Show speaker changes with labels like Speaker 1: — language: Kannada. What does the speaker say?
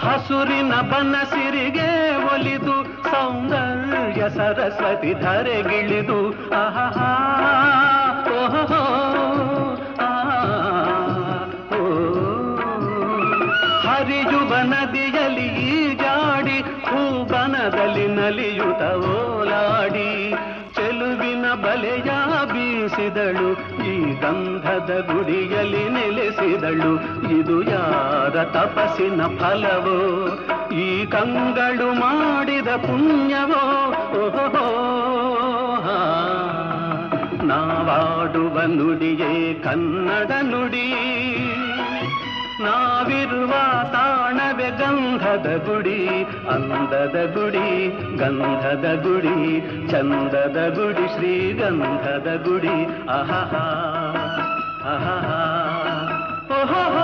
Speaker 1: ಹಸುರಿನ ಬನಸಿರಿಗೆ ಒಲಿದು ಸೌಂದರ್ಯ ಸರಸ್ವತಿ ಧರೆಗಿಳಿದು ಆಹಾ ಓಹೋ ಹರಿಯುವ ನದಿಯಲ್ಲಿ ಜಾಡಿ ಹೂಬನದಲ್ಲಿ ನಲಿಯುತ ಓಲಾಡಿ ಚೆಲುವಿನ ಬಲೆಯ ಬೀಸಿದಳು ಈ ಗಂಧದ ಗುಡಿಯಲ್ಲಿ ನೆಲೆಸಿದಳು ಇದು ಯಾರ ತಪಸ್ಸಿನ ಫಲವೋ ಈ ಕಂಗಳು ಮಾಡಿದ ಪುಣ್ಯವೋ ಓಹೋ ನಾವಾಡುವ ನುಡಿಯೇ ಕನ್ನಡ ನುಡಿ ನಾವಿರುವ ತಾಣವೇ ಗಂಧದ ಗುಡಿ ಅಂದದ ಗುಡಿ ಗಂಧದ ಗುಡಿ ಚಂದದ ಗುಡಿ ಶ್ರೀಗಂಧದ ಗುಡಿ ಆಹಾ ಆಹಾ ಓಹೋ